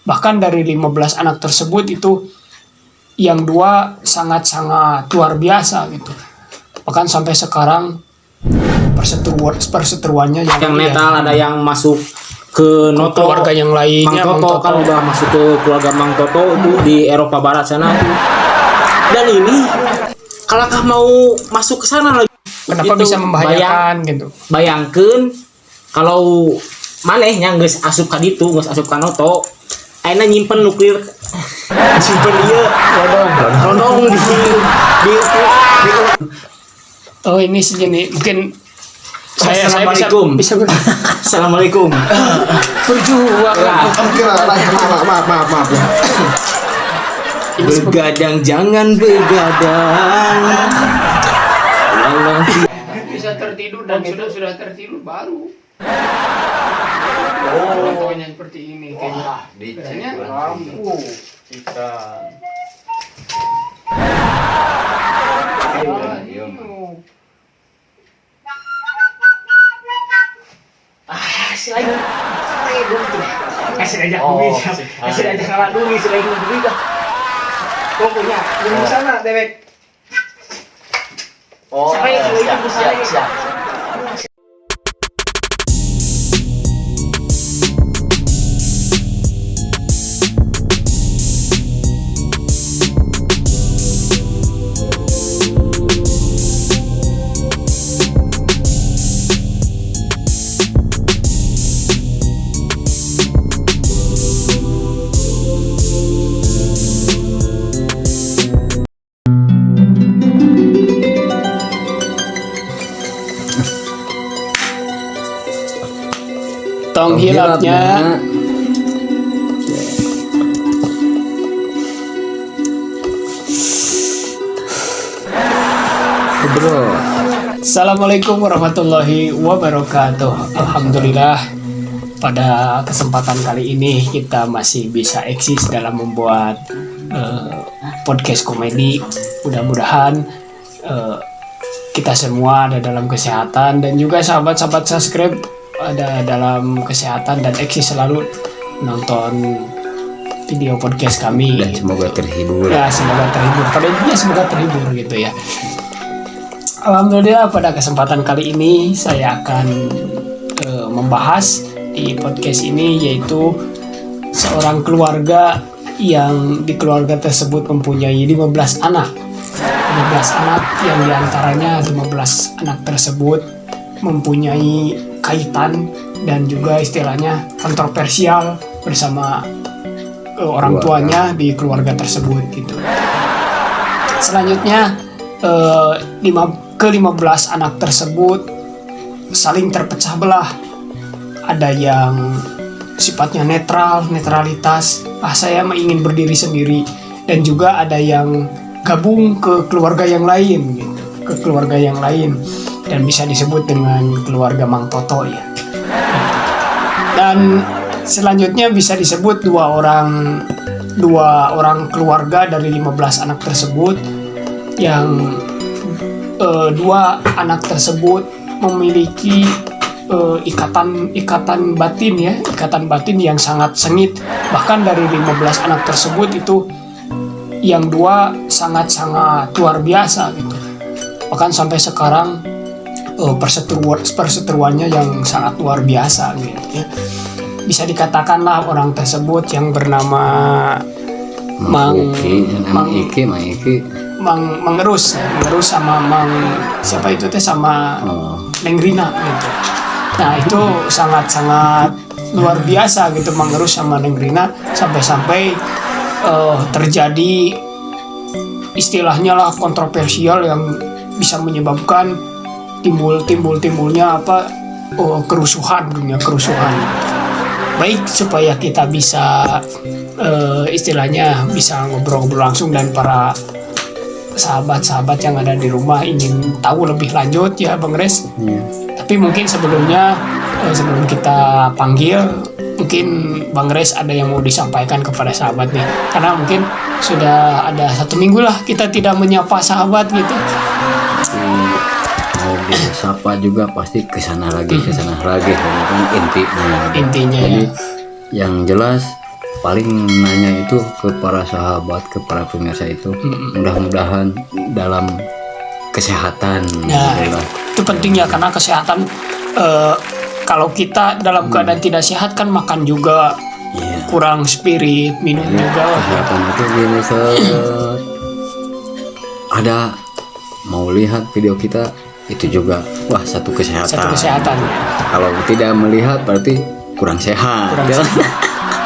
Bahkan dari 15 anak tersebut itu yang 2 sangat-sangat luar biasa gitu. Bahkan sampai sekarang perseteruannya yang netral ada yang masuk ke Noto, keluarga yang lainnya. Mang Toto kan udah masuk ke keluarga Mang Toto itu di Eropa Barat sana. Dan ini kalakah mau masuk ke sana lagi. Kenapa gitu, bisa membahayakan gitu? Bayangkan kalau manehnya geus asup ka ditu, geus asup ka Noto, ayeuna nyimpen nuklir. Simpen ieu rodong di Oh ini segini mungkin saya Assalamualaikum. bisa Assalamualaikum. berjuang. Maaf ya. Begadang jangan begadang. Bisa tertidur dan sudah tertidur baru. Contohnya seperti ini kayaknya. Biasanya Kita Kasih aja duit, kasih aja kalah duit selain duit dah. Pokoknya yang sana dewek. Sampai siap. tong hilapnya. bro. Assalamualaikum warahmatullahi wabarakatuh. Alhamdulillah pada kesempatan kali ini kita masih bisa eksis dalam membuat podcast komedi. Mudah-mudahan kita semua ada dalam kesehatan dan juga sahabat-sahabat subscribe ada dalam kesehatan dan eksis selalu nonton video podcast kami Dan semoga terhibur. ya, semoga terhibur, pada intinya semoga terhibur gitu ya. Alhamdulillah pada kesempatan kali ini saya akan membahas di podcast ini yaitu seorang keluarga yang di keluarga tersebut mempunyai 15 anak yang diantaranya 15 anak tersebut mempunyai kaitan dan juga istilahnya kontroversial bersama orang tuanya di keluarga tersebut gitu. Selanjutnya ke-15 anak tersebut saling terpecah belah. Ada yang sifatnya netralitas, saya ingin berdiri sendiri, dan juga ada yang gabung ke keluarga yang lain gitu, dan bisa disebut dengan keluarga Mang Toto ya. Dan selanjutnya bisa disebut dua orang keluarga dari 15 anak tersebut yang dua anak tersebut memiliki ikatan batin yang sangat sengit. Bahkan dari 15 anak tersebut itu yang 2 sangat-sangat luar biasa gitu. Bahkan sampai sekarang perseteruannya yang sangat luar biasa gitu ya. Bisa dikatakanlah orang tersebut yang bernama Mang Mengerus sama Mang siapa itu teh sama Nengrina gitu. Nah itu sangat-sangat luar biasa gitu, Mengerus sama Nengrina sampai-sampai terjadi istilahnya lah kontroversial yang bisa menyebabkan timbulnya kerusuhan. Baik supaya kita bisa istilahnya bisa ngobrol-ngobrol langsung dan para sahabat-sahabat yang ada di rumah ingin tahu lebih lanjut ya Bang Res. Tapi mungkin sebelumnya sebelum kita panggil, mungkin Bang Res ada yang mau disampaikan kepada sahabat nih, karena mungkin sudah ada 1 minggu lah kita tidak menyapa sahabat gitu. Mau disapa juga pasti kesana lagi kan intinya. Intinya Jadi ya. yang jelas paling nanya itu ke para sahabat, ke para pemirsa itu, mudah-mudahan dalam kesehatan. Nah, gitu lah. itu pentingnya karena kesehatan. Kalau kita dalam keadaan tidak sehat kan makan juga Iya. kurang spirit, minum juga. Kesehatan itu gini ada mau lihat video kita itu juga wah satu kesehatan. Satu kesehatan. Kalau tidak melihat berarti kurang sehat. Kurang Ya. sehat.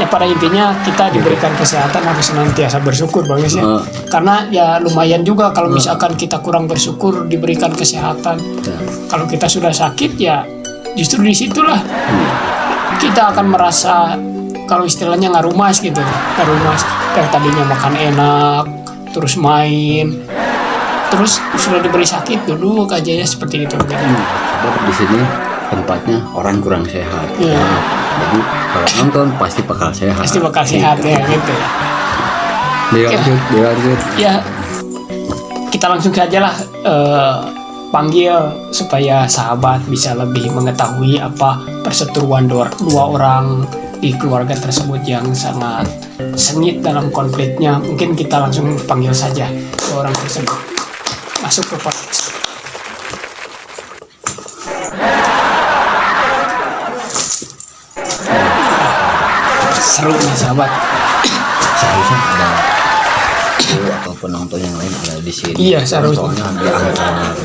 Ya pada intinya kita diberikan kesehatan harus senantiasa bersyukur Bang Yus ya. Karena ya lumayan juga kalau misalkan kita kurang bersyukur diberikan kesehatan. Ya. Kalau kita sudah sakit ya justru disitulah kita akan merasa kalau istilahnya ngarumas gitu. Ngarumas yang tadinya makan enak terus main terus sudah diberi sakit dulu aja ya seperti itu. Jadi Sebab di sini tempatnya orang kurang sehat. Iya. Nah, jadi kalau nonton pasti bakal sehat. pasti bakal sehat ya gitu ya. Dilanjut. Ya kita langsung saja lah panggil supaya sahabat bisa lebih mengetahui apa perseteruan dua orang di keluarga tersebut yang sangat sengit dalam konfliknya. Mungkin kita langsung panggil saja dua orang tersebut masuk ke podcast. Seru nih sahabat. Seharusnya ada kru atau penonton yang lain ada di sini. Iya, seharusnya. Soalnya diantar.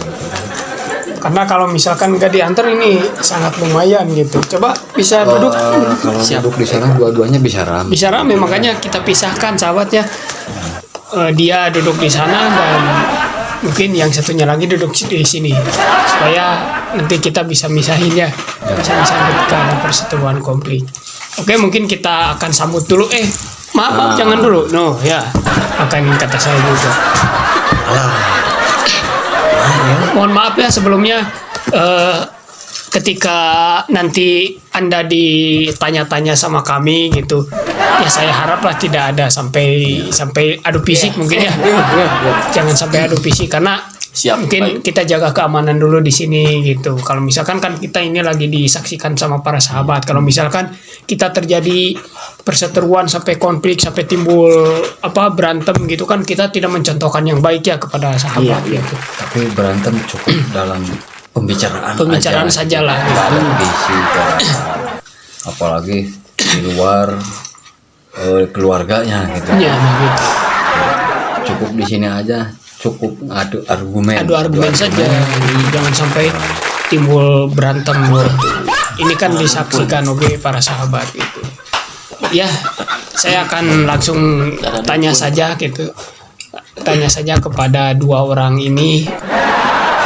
Karena kalau misalkan nggak diantar ini sangat lumayan gitu. Coba bisa duduk. Kalau duduk di sana dua-duanya bisa ramai. Bisa rame, makanya kita pisahkan sahabatnya. Dia duduk di sana dan mungkin yang satunya lagi duduk di sini supaya nanti kita bisa misahin ya, bisa misahin perseteruan konflik. Oke, mungkin kita akan sambut dulu. Maaf, jangan dulu. No, ya akan kata saya juga. Mohon maaf ya sebelumnya. Ketika nanti Anda ditanya-tanya sama kami gitu, ya saya haraplah tidak ada sampai adu fisik mungkin ya. Jangan sampai adu fisik karena mungkin kita jaga keamanan dulu di sini gitu. Kalau misalkan kan kita ini lagi disaksikan sama para sahabat. Kalau misalkan kita terjadi perseteruan sampai konflik sampai timbul berantem gitu kan kita tidak mencontohkan yang baik ya kepada sahabat gitu. Tapi berantem cukup dalam pembicaraan sajalah. Nggak ada fisik, apalagi di luar keluarganya gitu. Ya, gitu. Cukup di sini aja, cukup adu argumen saja. Jangan sampai timbul berantem. Ini kan disaksikan oleh para sahabat gitu. Ya, saya akan langsung tanya saja gitu. Tanya saja kepada dua orang ini.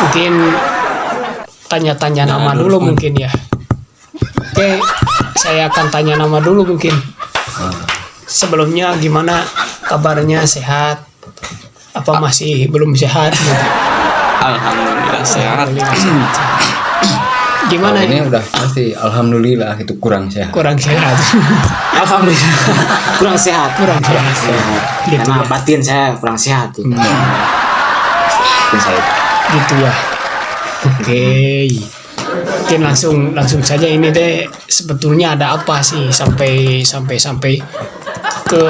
Mungkin tanya-tanya nama dulu mungkin ya. Oke, saya akan tanya nama dulu mungkin. Sebelumnya gimana kabarnya, sehat? Apa masih belum sehat? Gitu? Alhamdulillah sehat. Gimana ini udah pasti alhamdulillah itu kurang sehat. Kurang sehat. Alhamdulillah kurang sehat. Gitu Karena ya. batin saya kurang sehat tuh. Batin saya. Gitu ya. Oke. Mungkin langsung saja ini deh, sebetulnya ada apa sih sampai ke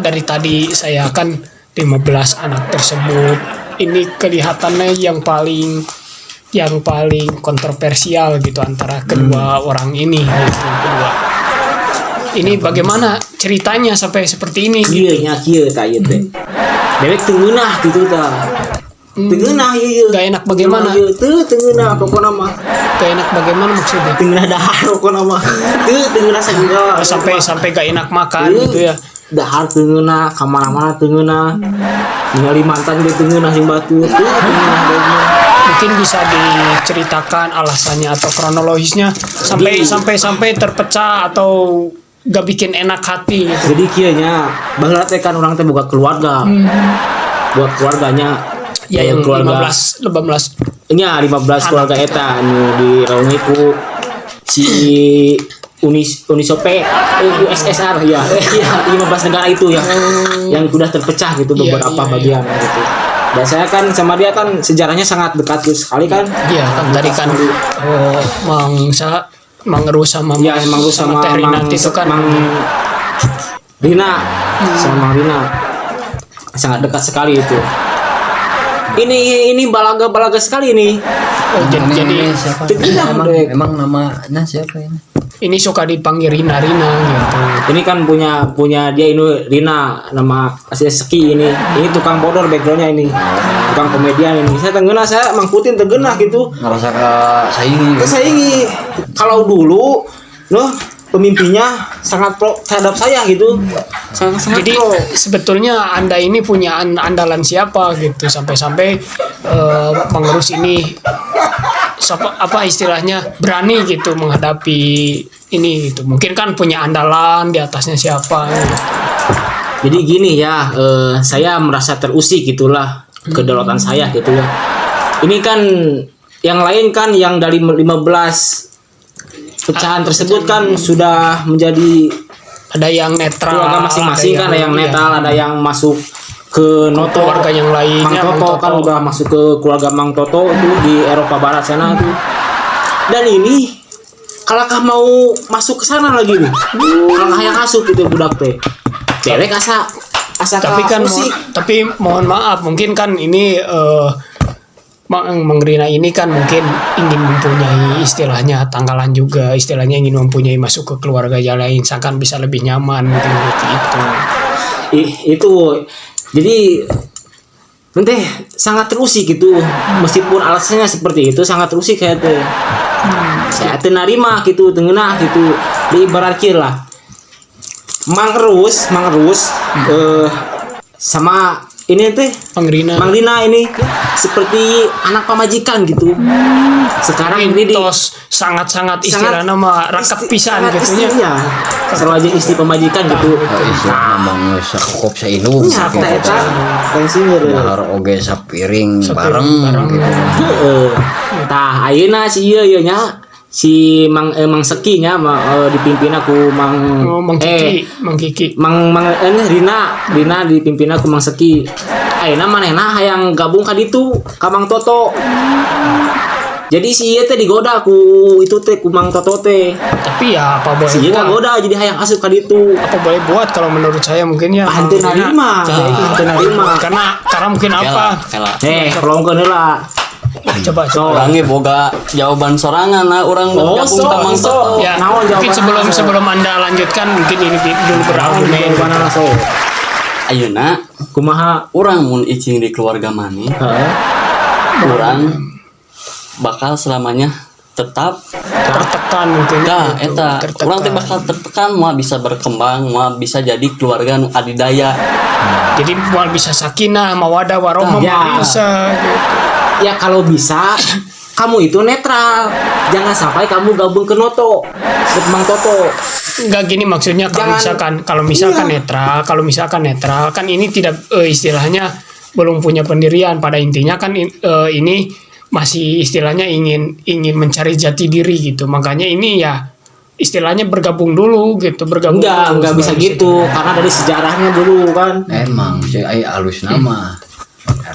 dari tadi saya kan 15 anak tersebut ini kelihatannya yang paling kontroversial gitu antara kedua orang ini gitu, kedua. Ini bagaimana ceritanya sampai seperti ini? Kieu nya kieu tah ieu teh. Dewek teu ngeunah kitu tah. Teu ngeunah ieu. Gak enak bagaimana? Teu ngeunah pokona mah. Gak enak bagaimana maksudnya? Teu ngeunah dahar pokona mah. Teu ngeunah sagala. Sampai gak enak makan gitu ya. Dahar teu ngeunah, ka mana-mana teu ngeunah. Ningali mantan ge teu ngeunah sing batu. Teu ngeunah deui. Mungkin bisa diceritakan alasannya atau kronologisnya sampai terpecah atau gak bikin enak hati gitu. Jadi kieu nya baheula teh kan urang teh boga keluarga. Buat keluarganya Ya yang keluarga 15 nya 15 keluarga eta anu diraungi ku si Unisope USSR ya. 15 negara itu ya. Yang sudah terpecah gitu beberapa bagian gitu. Dan saya kan sama dia kan sejarahnya sangat dekat sekali kan. Iya kan tadi kan Mang Ngeru sama ya emang sama Terinat itu kan Rina, sama Rina sangat dekat sekali itu. Ini balaga sekali ini. Oh, jadi siapa? Tidak, Emang, Dek. emang namanya siapa ini? ini suka dipanggil Rina gitu. Ini kan punya dia ini Rina, nama asli Seki ini. Ini tukang bodor backgroundnya ini. Tukang komedian ini. Saya tengenah, saya mangkutin tengenah gitu. Ngerasa saingi. Saingi. Kalau dulu loh pemimpinnya sangat pro terhadap saya gitu. Sangat Jadi pro. sebetulnya Anda ini punya andalan siapa gitu sampai-sampai pengurus ini apa istilahnya berani gitu menghadapi ini gitu. Mungkin kan punya andalan di atasnya siapa gitu. Jadi gini ya, saya merasa terusik gitulah kedaulatan saya gitu ya. Ini kan yang lain kan yang dari 15 pecahan tersebut kan sudah menjadi Ada yang netral, keluarga masing-masing kan, ada yang iya, netral, ada yang masuk ke Noto, keluarga yang lainnya, Mang Toto kan udah masuk ke keluarga Mang Toto itu di Eropa Barat sana tuh. Dan ini kalahkah mau masuk ke sana lagi nih, kalahkah yang asup itu budak teh, cewek asa Tapi kan mohon maaf, mungkin kan ini Mang Rina ini kan mungkin ingin mempunyai istilahnya tanggalan juga, istilahnya ingin mempunyai masuk ke keluarga yang lain, seakan bisa lebih nyaman mungkin seperti itu. Itu jadi nanti sangat terusik gitu, meskipun alasannya seperti itu sangat terusik kayak teh. Saya terima gitu, tengenah gitu, diibaratkan lah. Mang Rus sama ini teh Mang Rina. Mang Rina ini seperti anak pamajikan gitu. Sekarang ini di sangat istilahnya mah raket pisan sangat gitunya. istrinya. Selalu aja istri pemajikan gitu. Istilahnya mau sakop sainung Nya gitu. eta pensinya deh. Dahar oge sapiring Sapiring bareng gitu. Heeh. Tah ayeuna si ieu nya si Mang Seki nya dipimpin aku Mang Kiki. Rina dipimpin aku Mang Seki. Ayeuna manehna hayang gabung ka ditu ka Mang Toto. Jadi si ieu teh digoda ku itu teh ku Mang Toto teh. Tapi ya apa boleh Si ieu buat? ngagoda jadi hayang asup ka ditu. Apa boleh buat kalau menurut saya mungkin ya Mang Henteu Rina. narima, henteu narima. Karena mungkin apa? Kela. Pelongkeun heula. Coba. Orangnya boga jawaban sorangan lah orang gabung sama Mang Toto. Ya, Naon mungkin jawabanna, sebelum Anda lanjutkan mungkin ini dulu berargumen. Jawabanna so. Ayeuna Kumaha? orang mun icing di keluarga maneh, Heeh. orang bakal selamanya tetap Tertekan mungkin. dah gitu. eta Tertekan. orang teh bakal tertekan mau bisa berkembang, mau bisa jadi keluarga nu adidaya. Jadi mau bisa sakinah, mawadah, warohmah, Ya. bisa gitu. Ya kalau bisa kamu itu netral. Jangan sampai kamu gabung ke Noto, ke Mang Toto. Enggak gini maksudnya kalau misalkan netral kan ini tidak istilahnya belum punya pendirian, pada intinya kan ini masih istilahnya ingin mencari jati diri gitu. Makanya ini ya istilahnya bergabung dulu gitu, bergabung dulu, Enggak bisa sebagai gitu karena dari sejarahnya dulu kan. Emang si ai alus nama.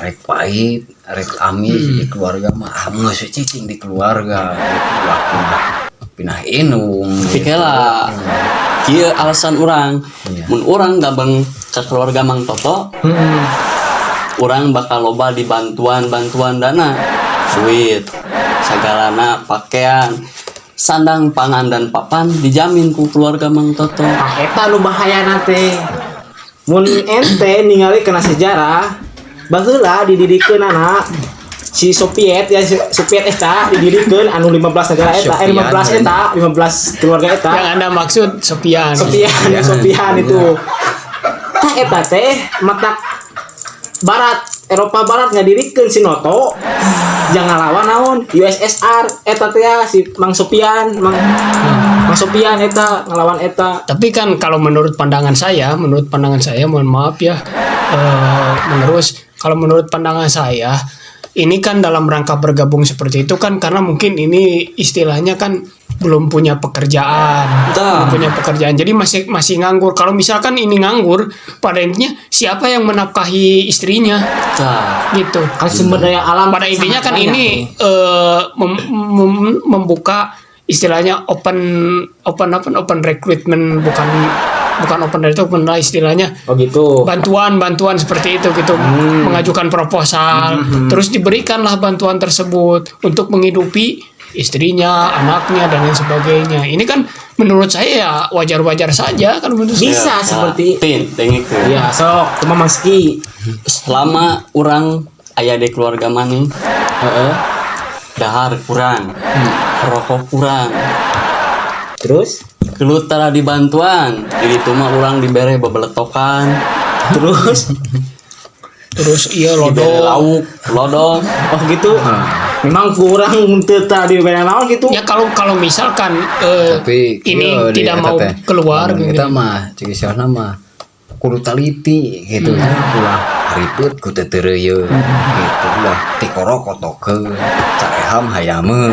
Rek pahit, rek amis di keluarga mah geus cicing di keluarga gitu waktu pinah inung. Tapi kela kieu alasan orang, Iya. mun orang gabung ke keluarga Mang Toto, orang bakal loba di bantuan dana, duit, segalana pakaian, sandang pangan dan papan dijamin ku keluarga Mang Toto. Nah, eta nu bahayana teh. Mun ente ningali kena sejarah, baheula dididikeun anak si Soviet ya Soviet eta dididikeun anu 15 negara eta 15 keluarga eta. yang Anda maksud Sopian Sopian itu. Tah eta teh mata Barat, Eropa Barat ngadirikeun si Noto. Jangan lawan naon USSR eta teh ya, si Mang Sopian, Mang Sopian eta ngelawan eta. Tapi kan kalau menurut pandangan saya mohon maaf ya, kalau menurut pandangan saya ini kan dalam rangka bergabung seperti itu kan karena mungkin ini istilahnya kan belum punya pekerjaan, jadi masih nganggur. Kalau misalkan ini nganggur, pada intinya siapa yang menafkahi istrinya Tah, gitu. Kan sumber daya alam Pada intinya kan sangat ini membuka istilahnya open recruitment, bukan bukan open dari itu, open lah istilahnya. Oh gitu. Bantuan seperti itu gitu, mengajukan proposal, terus diberikanlah bantuan tersebut untuk menghidupi istrinya, anaknya dan lain sebagainya. Ini kan menurut saya ya wajar-wajar saja kan menurut saya. Bisa seperti tengik tuh. ya sok cuma Maski. Selama orang ayah di keluarga maning, dahar kurang, rokok kurang, Terus gelut tara dibantuan, jadi itu mah orang dibere bebeletokan, terus iya dibere lodo. lauk, lodong. oh gitu. Memang kurang tadi benar naon gitu. Ya kalau misalkan Tapi ini iya, tidak di mau eta teh. keluar Ngomong gitu. eta mah cek istilahna mah kudu taliti gitu ya. Ulah hariput ku teu teu gitu ulah tikoro kotokeun careham hayameun.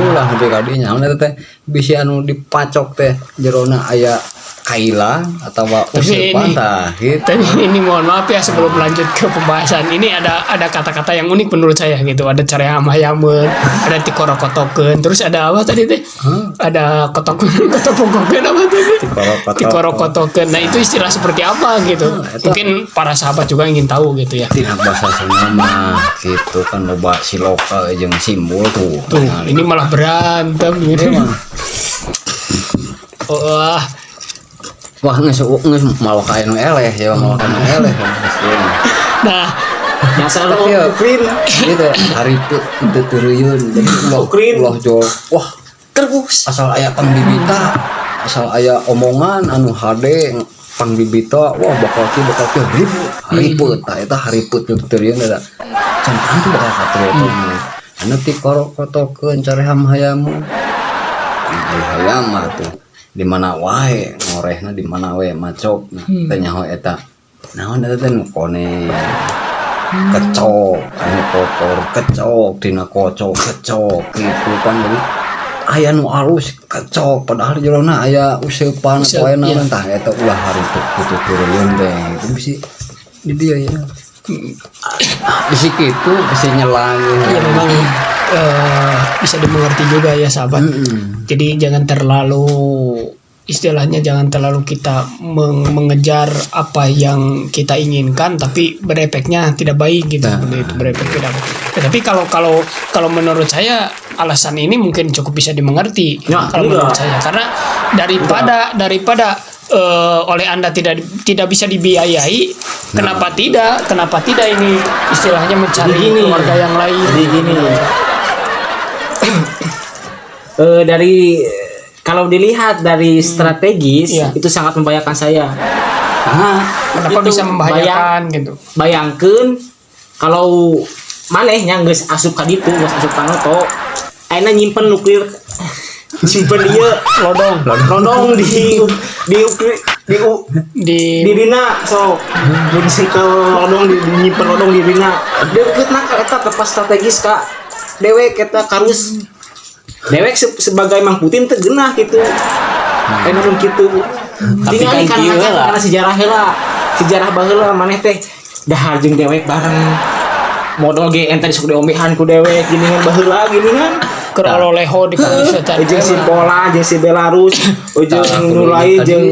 Ulah nepi ka dieu nyaho eta teh bisi anu dipacok teh jerona aya kaila atawa Tapi useup ini- tah gitu. Tapi ini mohon maaf ya sebelum lanjut ke pembahasan ini ada kata-kata yang unik menurut saya gitu. Ada careham hayameun, ada tikoro kotokeun, terus ada apa tadi teh? Ada kotokeun apa tadi? Tikoro kotokeun. Nah itu istilah seperti apa gitu? Mungkin para sahabat juga ingin tahu gitu ya. Tina bahasa Sunda mah gitu kan loba siloka jeung simbol tuh. Tuh ini malah berantem gitu. Wah, Wah geus malah ka anu eleh ya malah ka anu eleh. nah Nyasar Tapi ya, clean. gitu hari itu turun jadi ulah jol wah terus asal aya pangbibita asal aya omongan anu hade pangbibita wah bakal kieu hariput eta hariput nu turun ada can antu bakal katurun anu ti kotokeun careham hayamu hayam mah tuh di mana wae ngorehna di mana wae macok teh nyaho eta naon eta teh nu kone kecok anu kotor kecok dina kocok kecok gitu kan jadi aya nu alus kecok padahal jerona aya useupan Useup, poe naon iya. tah eta ulah hariput kudu turun teh itu bisi di dia ya bisi kitu bisi nyelang ya memang bisa dimengerti juga ya sahabat. Jadi jangan terlalu istilahnya jangan terlalu kita mengejar apa yang kita inginkan tapi berefeknya tidak baik gitu. Seperti itu berefek tidak baik. Tetapi kalau menurut saya alasan ini mungkin cukup bisa dimengerti Ya, kalau iya. menurut saya karena daripada oleh Anda tidak bisa dibiayai, kenapa tidak ini istilahnya mencari Jadi gini. keluarga yang lain. Jadi gini. Dari kalau dilihat dari strategis Iya. itu sangat membahayakan saya. Kenapa Itu bisa membahayakan gitu? Bayangkeun kalau maneh nya geus asup ka ditu, geus asup ka noto, ayeuna nyimpen nuklir simpen dia lodong di dina so jadi ke lodong nyimpen lodong di dina deukeut nak eta tepat strategis ka dewek eta karus dewek sebagai Mang Putin teh geunah kitu aya nu kitu Tapi tinggal kan kieu lah. karena sejarah baheula maneh teh dahar jeung dewek bareng modal ge ente sok diombehan ku dewek geuningan baheula geuningan Keur ololeho di kali setan. jeung si Pola jeung si Belarus jeung nu lain jeung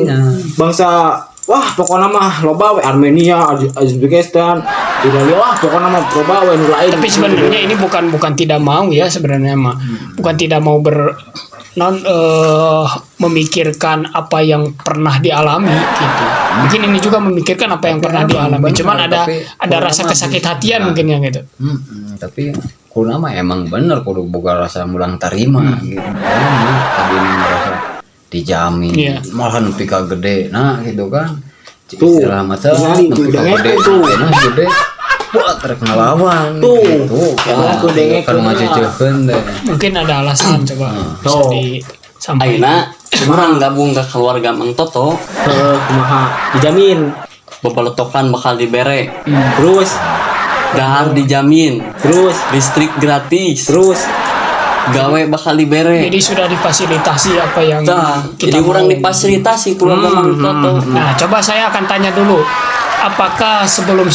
bangsa wah pokoknya mah loba we Armenia Uzbekistan Italia wah pokoknya mah loba we nu lain. Tapi sebenarnya ini bukan tidak mau ya sebenarnya mah. Bukan tidak mau memikirkan apa yang pernah dialami gitu. Mungkin ini juga memikirkan apa yang pernah dialami. Cuman ada rasa kesakit hatian mungkin yang gitu. Tapi kuna mah emang bener kudu boga rasa mulang tarima gitu tadi merasa dijamin Iya. malah nepi ka gede nah gitu kan Tuh, istilah mata tinggali tuh, nepi ka dengek gede tuh. nah gede buat rek ngelawan Tuh. gitu Ya, tuh, dengek kan tuh. ngacecekeun teh Mungkin ada alasan coba bisa Tuh. disampaikan. Ayeuna urang gabung ke keluarga Mang Toto, kumaha dijamin bebeletokan bakal dibere, terus dahar dijamin, terus listrik gratis, terus gawe bakal dibere. Jadi sudah difasilitasi apa yang Tah, kita jadi orang mau. difasilitasi keluarga Mang Toto. Nah, coba saya akan tanya dulu. Apakah sebelum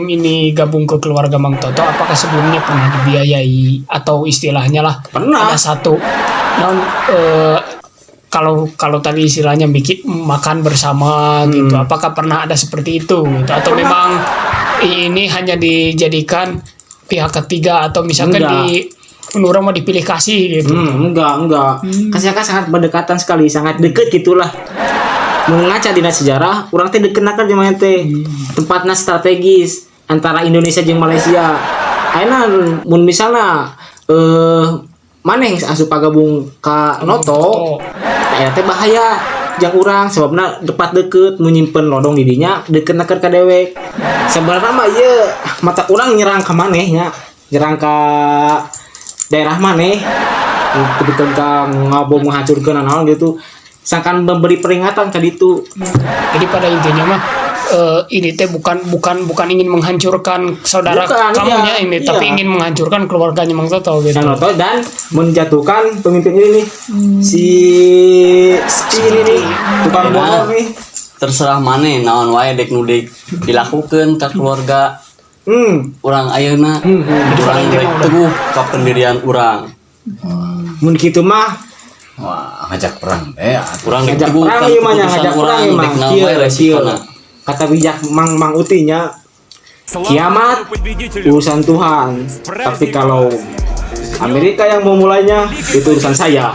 ini gabung ke keluarga Mang Toto, apakah sebelumnya pernah dibiayai atau istilahnya lah Pernah. ada satu kalau tadi istilahnya bikin makan bersama gitu, apakah pernah ada seperti itu gitu? Atau memang ini hanya dijadikan pihak ketiga atau misalkan Enggak. orang mau dipilih kasih gitu? Enggak. Kan saya kan sangat berdekatan sekali, sangat deket gitulah. Mengaca dina sejarah, orang teh deket nakal jeung teh. Tempatna strategis antara Indonesia jeung Malaysia. Ayeuna mun misalna maneh asup pagabung ka Noto, eta teh bahaya jeung urang sebabna depat deket menyimpen lodong di dinya deket nakal ka dewek. Sebenarnya mah ieu mata urang nyerang ka maneh nya, nyerang ka daerah maneh. Kebetulan ka ngabom menghancurkeun naon gitu. Sangkan memberi peringatan tadi itu. Jadi pada intinya mah ini teh bukan ingin menghancurkan saudara Bukan, kamunya iya, ini, iya. tapi ingin menghancurkan keluarganya Mang Toto gitu. Yang Noto dan menjatuhkan pemimpin ini nih. Si ini nih tukang bohong nih. Terserah maneh naon wae dek nu deuk dilakukeun ka keluarga urang ayeuna. Urang rek teguh ka pendirian urang. Mun kitu mah Wah, ngajak perang ya. Urang rek ngajak teguh perang ka ieu mah nya, keputusan ngajak perang urang ieu mah. dek naon Kieu, wae kieu. resipona. Kata bijak Mang Utinya, kiamat urusan Tuhan. Tapi kalau Amerika yang mau mulainya, itu urusan saya.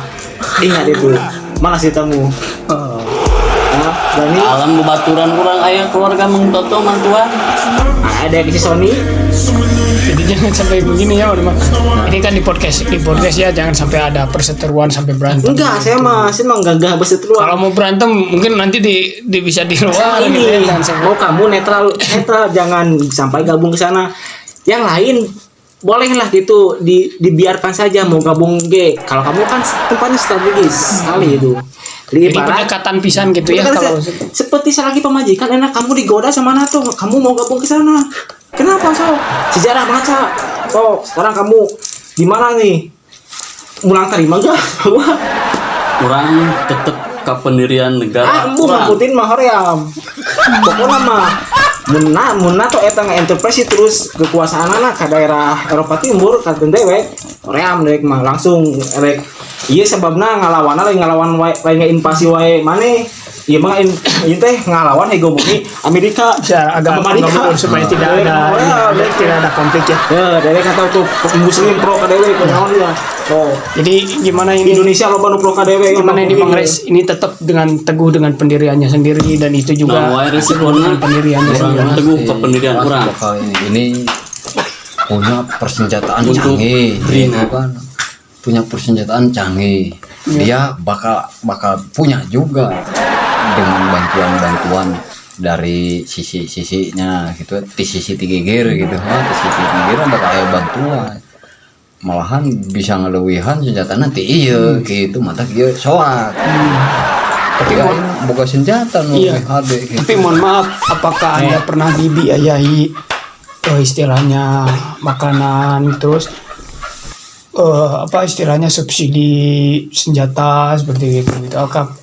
Ingat itu. Mana sih tamu? Nah, Dani, Alam bebaturan urang aya keluarga Mang Toto mantuan. ada si Sony. Jadi jangan sampai begini ya, Mang. Ini kan di podcast ya, jangan sampai ada perseteruan sampai berantem. Enggak, saya mah gagah berseteru. Kalau mau berantem mungkin nanti bisa di luar gitu ya, ini jangan sampai. mau kamu netral jangan sampai gabung ke sana. Yang lain bolehlah gitu dibiarkan saja mau gabung G. Kalau kamu kan tempatnya strategis sekali itu. Jadi Jadi pendekatan pisan gitu ya kan kalau seperti lagi pemajikan enak kamu digoda sama NATO, kamu mau gabung ke sana. Kenapa so? Sejarah baca. So, sekarang kamu gimana nih? Mulang terima enggak? Urang tetep ka pendirian negara. Embu ngikutin mah hoream. Pokoknya mah munna tuh eta enterprise terus kekuasaan anak ke daerah Eropa Timur ka dewek hoream dewek mah langsung rek ieu sababna ngalawan wae invasi wae maneh. Ieu mah ieu teh ngalawan hegemoni Amerika. bisa agak mengatur supaya tidak ada konflik ya. Ya, dewek kata tuh muslim pro ka dewek naon dia. Oh, Jadi gimana ini? Indonesia loba nu pro ka dewek. Gimana ini Bang Res ini tetap teguh dengan pendiriannya sendiri dan itu juga Nah, wae resipona pendiriannya urang sendiri. teguh ka pendirian urang. Bakal ini punya persenjataan Untuk canggih, Brina. gitu kan. Punya persenjataan canggih. Dia bakal punya juga dengan bantuan dari sisi-sisinya gitu, di sisi Tigegir gitu, di sisi Tigegir bakal ada bantuan. Malahan bisa ngelewihan senjata nanti iya gitu, mata dia soak. Ketika boga senjata nu Iya. HD gitu. Tapi mohon maaf, apakah Anda pernah dibiayai istilahnya makanan terus apa istilahnya subsidi senjata seperti itu gitu.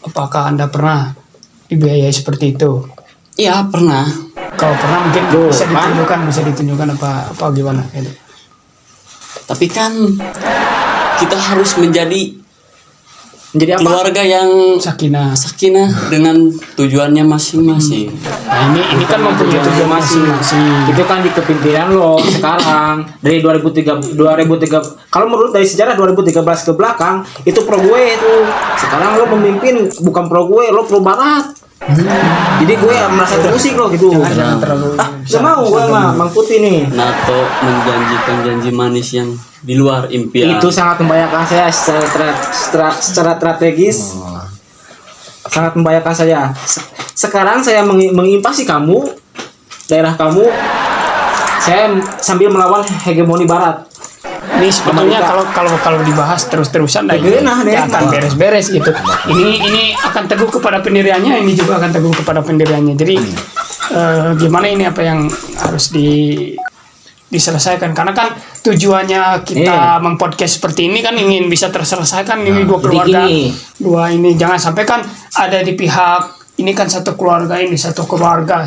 Apakah Anda pernah dibiayai seperti itu? Iya, pernah. Kalau pernah mungkin bisa ditunjukkan apa gimana gitu. Tapi kan kita harus menjadi Jadi apa? keluarga yang Sakinah. sakinah dengan tujuannya masing-masing. Nah, ini kan mempunyai tujuan masing-masing. Itu kan di kepemimpinan lo sekarang dari 2003 kalau menurut dari sejarah 2013 ke belakang itu pro gue itu. Sekarang lo memimpin bukan pro gue, lo pro barat. Jadi gue merasa terusik lo gitu. Jangan terlalu Gak mau gue mah Mang Putih nih. NATO menjanjikan janji manis yang di luar impian. Itu sangat membahayakan saya secara strategis. Sangat membahayakan saya. Sekarang saya menginvasi kamu, daerah kamu. Saya sambil melawan hegemoni barat. Ini sebetulnya kalau dibahas terus-terusan nggak akan beres-beres gitu. Ini akan teguh kepada pendiriannya, ini juga akan teguh kepada pendiriannya. Jadi gimana ini apa yang harus diselesaikan, karena kan tujuannya kita mempodcast seperti ini kan ingin bisa terselesaikan ini dua keluarga, dua ini jangan sampai kan ada di pihak ini kan satu keluarga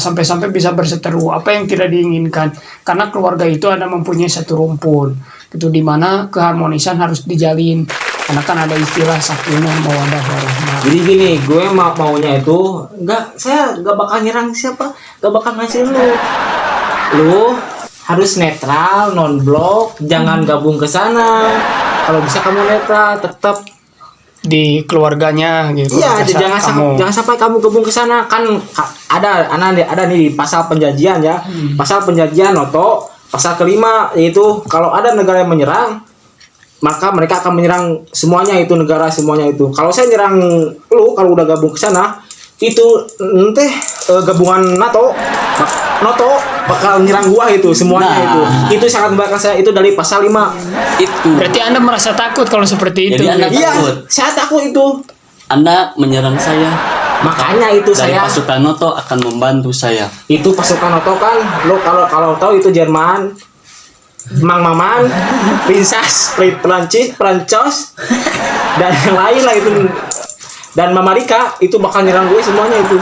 sampai bisa berseteru, apa yang tidak diinginkan, karena keluarga itu ada mempunyai satu rumpun gitu, di mana keharmonisan harus dijalin Karena kan ada istilah sakinah mawaddah warahmah. Jadi gini, gue maunya itu saya nggak bakal nyerang siapa, nggak bakal ngasih lu harus netral, non blok, jangan gabung ke sana. Kalau bisa kamu netral, tetap Di keluarganya gitu. iya, Pada saat jangan sampai kamu gabung ke sana. Kan ada nih di pasal penjajian ya. Pasal penjajian Noto, pasal kelima yaitu kalau ada negara yang menyerang, maka mereka akan menyerang semuanya itu negara semuanya itu. Kalau saya nyerang lu kalau udah gabung ke sana, itu nanti gabungan NATO bakal nyerang gua itu semuanya Nah. itu sangat membakar saya itu dari pasal 5. Itu. Berarti Anda merasa takut kalau seperti itu. Jadi Anda Iya, takut. saya takut itu. Anda menyerang saya. Makanya itu Dari saya pasukan NATO akan membantu saya. itu pasukan NATO kan lo kalau tahu itu Jerman, Mang Maman, Princess, Prancis, dan yang lain lah itu, dan Mama Rika itu bakal nyerang gue semuanya itu.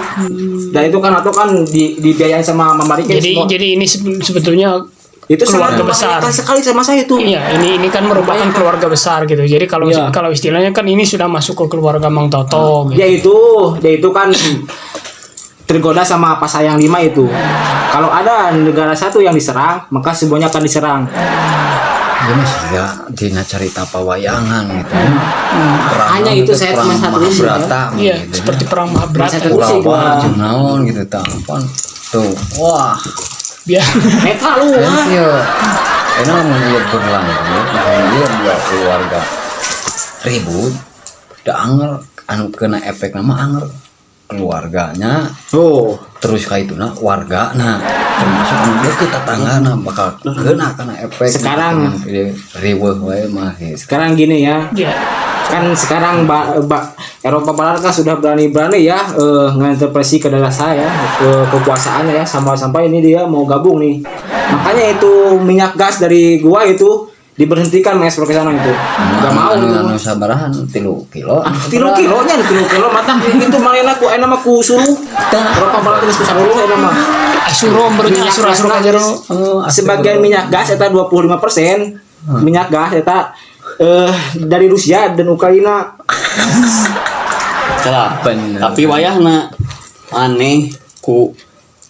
Dan itu kan atau kan dibiayain sama Mama Rika semua. Jadi ini sebetulnya Itu sangat keluarga besar. membahayakan sekali sama saya itu. Iya, ini kan merupakan keluarga besar gitu. Jadi kalau Iya. kalau istilahnya kan ini sudah masuk ke keluarga Mang Toto gitu. Dia itu kan tergoda sama pas sayang 5 itu. Kalau ada negara satu yang diserang, maka semuanya akan diserang. Ya mas ya dina cerita pawayangan gitu. Hanya itu saya perang cuma satu ini, Mahabharata Iya, gitu, seperti perang Mahabharata. Masa terus sih, Kurawa gua- jeung naon gitu tampan. Tuh. Wah. Biar Netral lu. Kan ieu enak mun ieu berlanjut, ieu dua keluarga ribut, da anger anu kena efek nama anger keluarganya Tuh. terus kaituna wargana termasuk anu deukeut tetanggana bakal kena efek Sekarang- riweuh wae mah gitu. Sekarang gini ya. ya, Kan sekarang Eropa Barat kan sudah berani-berani ya ngintervensi ke daerah saya ke kekuasaannya ya sampai ini dia mau gabung nih. Makanya itu minyak gas dari gua itu diberhentikan mengekspor ke sana itu. Enggak mau. anu sabarahan 3 kilo. 3 kilo matang itu malena ku enak mah ku suruh. Eropa Barat geus ku saruruh eta mah. asuro berunya asur aja lo. Sebagian minyak gas eta 25%. Minyak gas eta dari Rusia dan Ukraina. Celah. Bener. Tapi wayahna aneh ku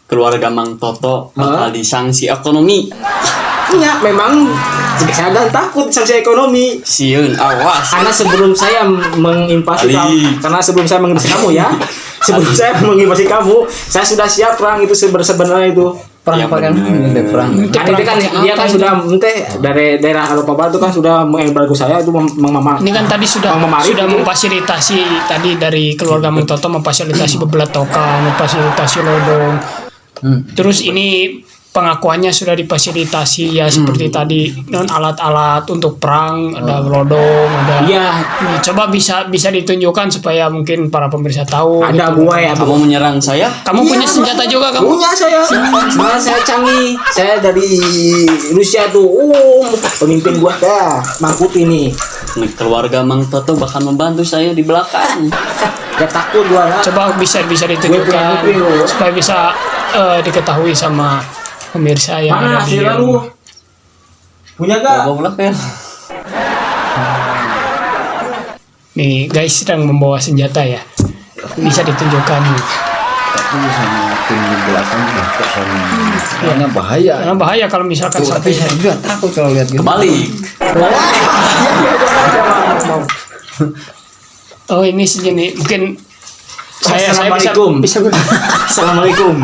keluarga Mang Toto bakal disanksi ekonomi. Iya, memang saya agak takut sanksi ekonomi. Sieun awas. Karena sebelum saya menginvasi Ali. kamu, saya menginvasi kamu, saya sudah siap perang itu sebenarnya itu. Perang Ya, pakai bener. perang. Kan itu kan dia kan sudah dari daerah Eropa Barat itu kan sudah mengembargo saya itu Ini kan tadi sudah Mang Mamari sudah itu. memfasilitasi tadi dari keluarga Mang Toto memfasilitasi bebelatokan, memfasilitasi lodong. Terus ini pengakuannya sudah difasilitasi ya seperti tadi non alat-alat untuk perang, ada lodong, ada. Iya, Ini coba bisa ditunjukkan supaya mungkin para pemirsa tahu. ada gitu. gua ya. Kamu menyerang saya? Kamu punya Iya, senjata juga kamu? Punya saya. Malah saya canggih. Saya dari Rusia tuh. Pemimpin gua dah, Mang Putih nih. Nih, keluarga Mang Toto bakal membantu saya di belakang. Gak takut gua lah. Coba bisa ditunjukkan Gue punya. supaya bisa diketahui sama pemirsa yang Mana ada di hasilnya lu? Punya gak? Goblok ya. nih guys sedang membawa senjata ya, bisa ditunjukkan Tapi sama tim di belakang ya soalnya bahaya. karena bahaya kalau misalkan Tuh, tapi sampai saya juga takut kalau lihat gitu. Kebalik. oh ini segini mungkin saya bisa Assalamualaikum. Assalamualaikum.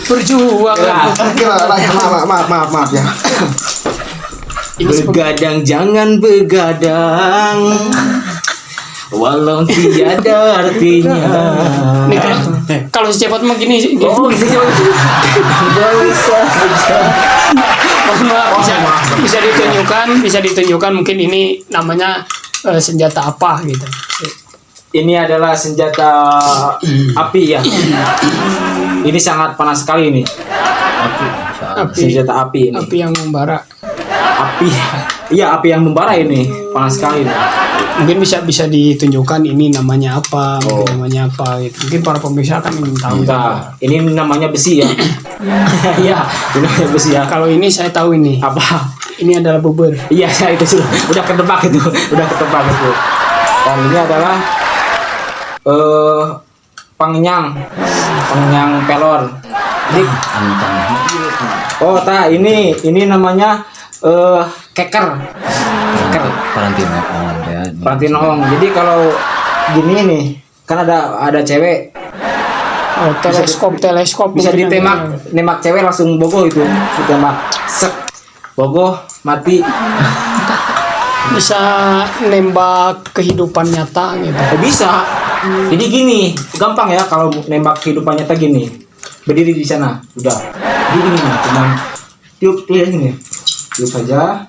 berjuang Maaf ya. Begadang jangan begadang, walau tiada artinya. nih kalau secepat mah gini Oh, bisa. bisa ditunjukkan mungkin ini namanya senjata apa gitu. Ini adalah senjata api ya. Ini sangat panas sekali ini. Senjata api ini. Api yang membara. Api. Iya, api yang membara ini. Panas sekali ini. Mungkin bisa ditunjukkan ini namanya apa, mungkin namanya apa gitu. Mungkin para pemirsa kan ingin tahu. Enggak, ini namanya besi ya. Iya, ini namanya besi ya. Kalau ini saya tahu ini. Apa? ini adalah bubur. Iya, itu sudah udah ketebak itu. Udah ketebak itu. Dan ini adalah pengenyang pelor. Jadi, oh, ini namanya keker. Parantinoong. Jadi kalau gini nih, kan ada cewek Oh, teleskop bisa mungkin nembak cewek langsung bogoh itu, ditembak sek bogoh mati. bisa nembak kehidupan nyata gitu. Bisa. Jadi gini, gampang ya kalau nembak kehidupan nyata gini. Berdiri di sana, udah. Jadi gini nih, cuman tiup gini. Tiup saja.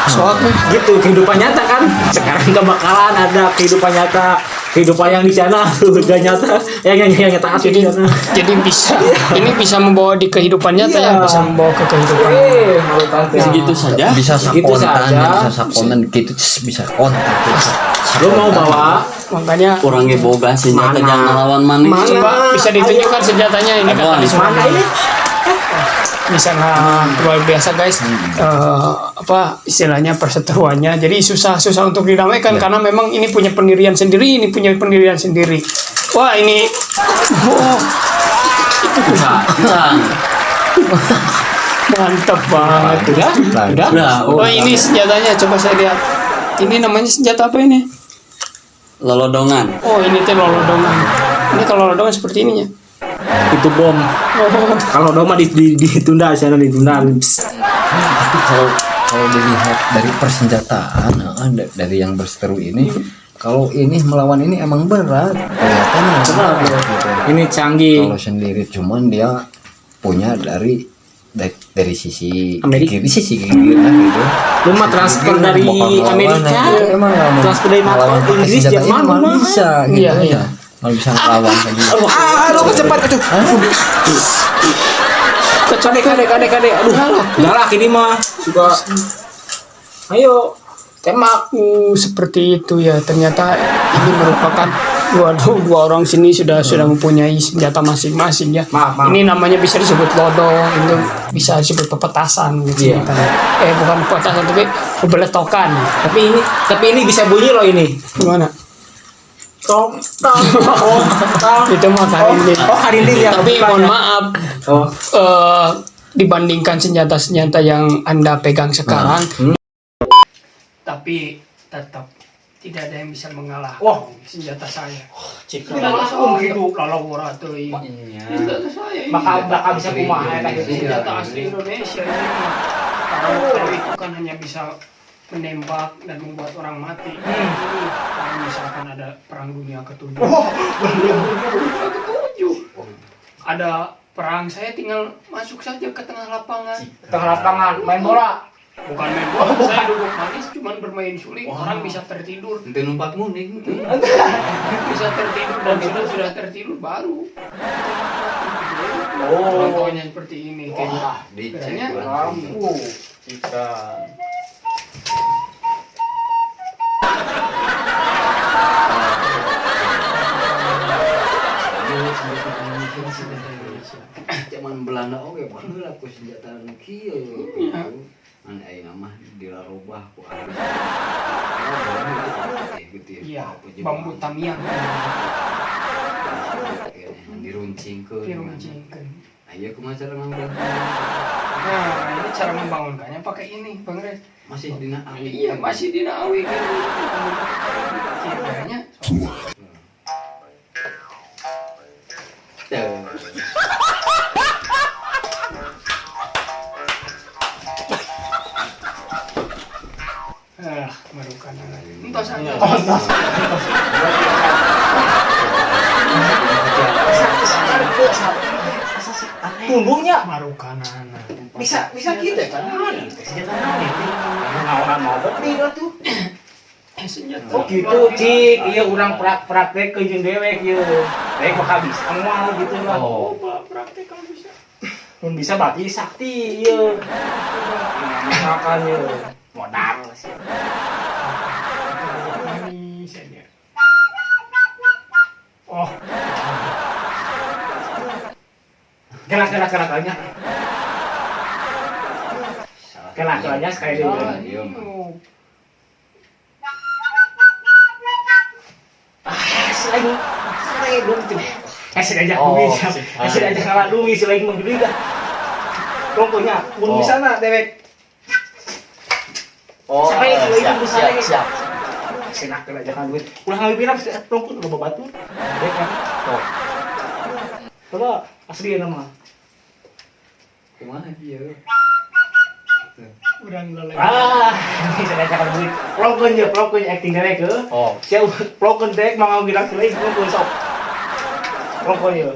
Soalnya Gitu kehidupan nyata kan. Sekarang gak bakalan ada kehidupan nyata. Kehidupan yang di sana gak nyata. Yang nyata asli di sana. jadi bisa ini bisa membawa di kehidupan nyata Iya. ya, bisa membawa ke kehidupan. Malu tante. Segitu saja. Bisa Gitu sakonan, saja. bisa sakonan gitu bisa kontak. Lu mau bawa? Makanya Kurangnya boga senjata Mana? jangan ngelawan mana. Mana? coba bisa ditunjukkan senjatanya ini kan Apaan? tadi sudah Mana ini? bisa luar biasa guys. Apa istilahnya perseteruannya, jadi susah untuk didamaikan karena memang ini punya pendirian sendiri, wah ini mantap banget. Udah? Oh ini senjatanya, coba saya lihat, ini namanya senjata apa ini? Lolodongan. Oh ini teh lolodongan. Ini kalau lolodongan seperti ininya. Itu bom. Oh, Kalau doma ditunda, sana ditunda. Tapi kalau dilihat dari persenjataan, dari yang berseteru ini, kalau ini melawan ini emang berat, kelihatannya berat gitu. Ini canggih. Kalau sendiri cuman dia punya dari sisi Amerika. sisi kiri lah gitu. Lu mah transfer Gigir, dari bakal lawan, Amerika. emang nggak mau Transfer dari NATO, melawan pakai Inggris, senjata Jerman, ini malah mah. bisa gitu Iya, aja. iya. Malah bisa ngelawan kayak gitu. Aduh, kecepat itu. Kade. Aduh, galak ini mah. Suka. Ayo, tembak. seperti itu ya. Ternyata ini merupakan dua orang sini sudah mempunyai senjata masing-masing ya. Maaf. Ini namanya bisa disebut lodong, itu bisa disebut pepetasan gitu. Iya. Bukan pepetasan tapi pebeletokan. Tapi ini bisa bunyi loh ini. Gimana? Tong. Itu mah karinding. Oh, karinding ya. Tapi bukan mohon ya. maaf, Oh, dibandingkan senjata-senjata yang Anda pegang sekarang, tapi tetap tidak ada yang bisa mengalahkan Wah. senjata saya. cik. Langsung hidup lalawara teuing. Iya. Senjata saya ini. Bakal bisa kumaha eta gitu. Senjata asli Indonesia ini. Kalau itu kan hanya bisa menembak dan membuat orang mati. Ini kalau misalkan ada perang dunia ke-7. Ada perang, saya tinggal masuk saja ke tengah lapangan. Tengah lapangan main bola. Bukan main bola, saya duduk manis cuman bermain suling. Orang bisa tertidur. Nanti numpak muning. Bisa tertidur dan sudah tertidur baru. Contohnya seperti ini. Biasanya Kita. Cuman Belanda oke baheula ku senjata nu kieu. An ayeuna mah dilarubah ku ahli. iya, bambu tamiang Diruncingkeun. diruncingkeun. Aya kumaha cara ngangkat? Nah, ini cara membangunkannya pakai ini, Bang Red. Masih dina awi. Iya, masih dinawi gitu. Kayaknya marukan. Entos aja. Punggungnya Marukanan. bisa gitu kan. Senjata naon mau beli tuh. Senjata. Oh gitu, cik. Iya urang praktek ke jeung dewek ieu. Dewek bakal bisa moal gitu lah. Oh, praktek kalau bisa. Mun bisa bagi sakti ieu. Misalkan ieu modal sih. Ini saya. Oh, Gerak-geraknya. Kela soalnya sekali dulu. Iya. Selain belum tuh. Kasih aja Luis. Kasih aja kalah Luis selain menggede dah. Rongkonya pun di sana dewek. Oh, Sampai kalau itu bisa lagi. siap. Senak aja kan Luis. Ulah ngambil bilang rongko udah batu. Dewek kan. Oh, Coba asli nama. Kumaha dia? Urang lelaki. Ini saya aja kan Luis. Rongkonya acting dewek ke. oh. Saya rongko dewek mau ngambil bilang selain rongko sok. Rongkonya.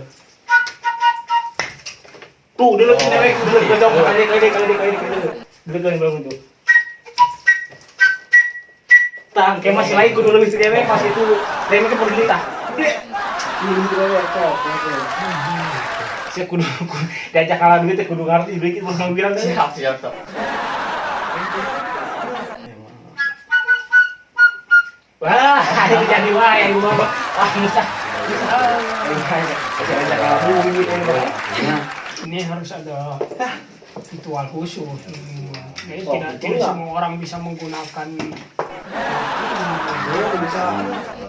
Tuh, dulu dewek dulu gocok kali. Dulu kan belum itu. Tang, kayak masih lain kudu lebih dewek masih itu. Dewek kan peduli tah. Saya kudu diajak kalah duit kudu ngerti duit mau bilang Siap. wah itu jadi wah yang gua wah bisa diajak kalah duit Ini harus ada ritual khusus. Jadi Oh, tidak betul tidak lah. semua orang bisa menggunakan bisa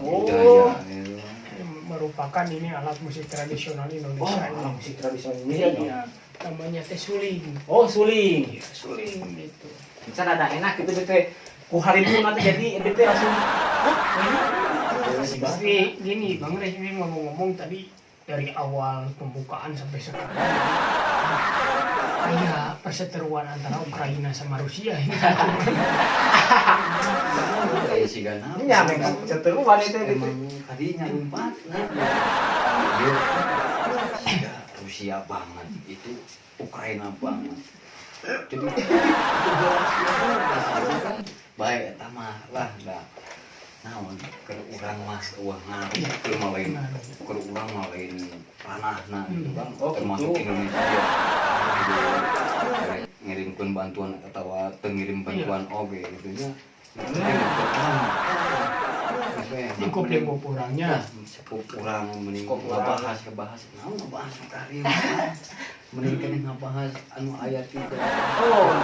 Oh. merupakan ini alat musik tradisional Indonesia ini. musik tradisional Iya, Indonesia namanya teh suling. oh suling Iya, suling gitu. bisa ada enak gitu bete ku hari itu nanti jadi bete langsung Tapi gini, Bang Rey ini ngomong-ngomong tadi dari awal pembukaan sampai sekarang kayak perseteruan antara Ukraina sama Rusia ini. Kayak si Gana. ya memang seteruan itu gitu Emang tadinya empat nah. Iya. Sudah Rusia banget itu Ukraina banget. Jadi itu kan baik tamah lah dah. Naon keur urang mah uang ngaruh keur malain keur urang malain ranahna gitu kan termasuk Indonesia. Jadi, ngirimkeun bantuan atawa teu ngirim bantuan oge gitu nya. Cukup demo kurangnya. Cukup kurang mending ngebahas naon ngebahas karim. Mending kene ngebahas anu aya tiga. oh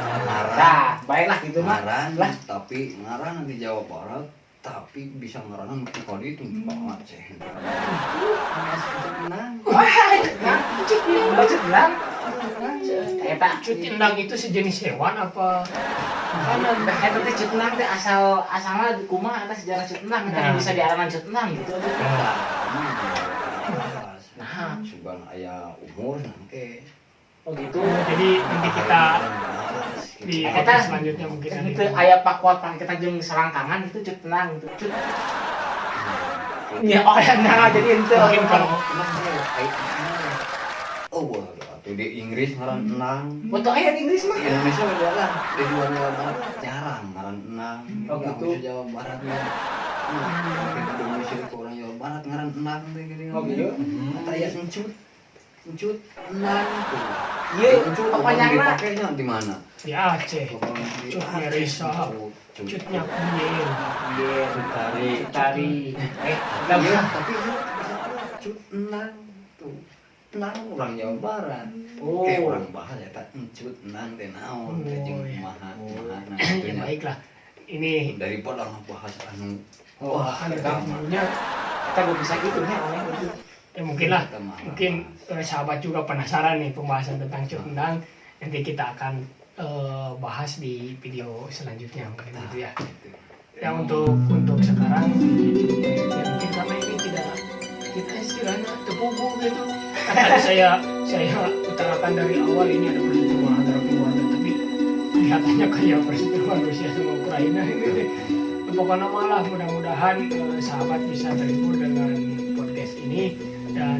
Ngaran, nah baiklah gitu mah ngaran lah tapi ngaran di Jawa Barat tapi bisa ngaranan mesti kali itu Pak Aceh. Menang. bacot nang eta Cut endang itu sejenis hewan apa makanan? eta teh cut nang teh asalna kumaha eta sejarah cut nang eta bisa diaranan cut nang gitu Nah, sugan aya umur nanti. oh gitu Jadi nanti kita di Eta podcast selanjutnya mungkin ada itu aya pakuatan kita jeung selangkangan itu cut nang gitu cut ya oh yang nang jadi ente mungkin kalau Oh, waduh, atuh di Inggris ngaran enang. foto aya di Inggris mah Di Indonesia beda lah, di luar Jawa Barat jarang ngaran enang. Oh, Nggak gitu. bisa Jawa Barat ya. Mungkin Indonesia ke orang Jawa Barat ngaran enang teh gini. Oh, gitu? Kata ya encut. Encut enang tuh. Iya, encut apa apa yang nyangna? dipakainya di mana? di Aceh, Cut Cutnya Risa, cutnya Kuyen. iya Tari. tari Tapi tapi cut enang tuh. Enang orang Jawa Barat. Oh. Kayak orang bahas ya tak encut enang teh naon teh jeung iya. kumaha nah Ya itunya. baiklah, ini Daripada ngebahas anu wah ada eta tamunya. kita gak bisa gitu nya aneh gitu Ya mungkin lah, Kita mah. mungkin sahabat juga penasaran nih pembahasan tentang cut endang. Nanti kita akan bahas di video selanjutnya mungkin gitu ya. Ya untuk sekarang ya mungkin karena ini tidak kita istilahnya terpunggung gitu. Tadi saya utarakan dari awal ini ada perseteruan antara keluarga, tapi kelihatannya kayak perseteruan Rusia sama Ukraina ini. Pokoknya malah mudah-mudahan sahabat bisa terhibur dengan podcast ini, dan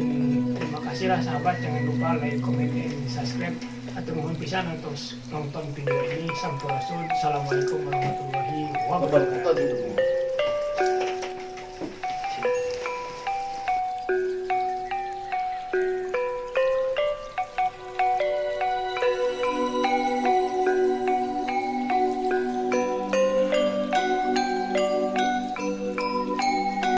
terima kasihlah sahabat, jangan lupa like, comment, dan subscribe. Atau mohon pisan untuk nonton video ini. Sampurasun. Assalamualaikum warahmatullahi wabarakatuh.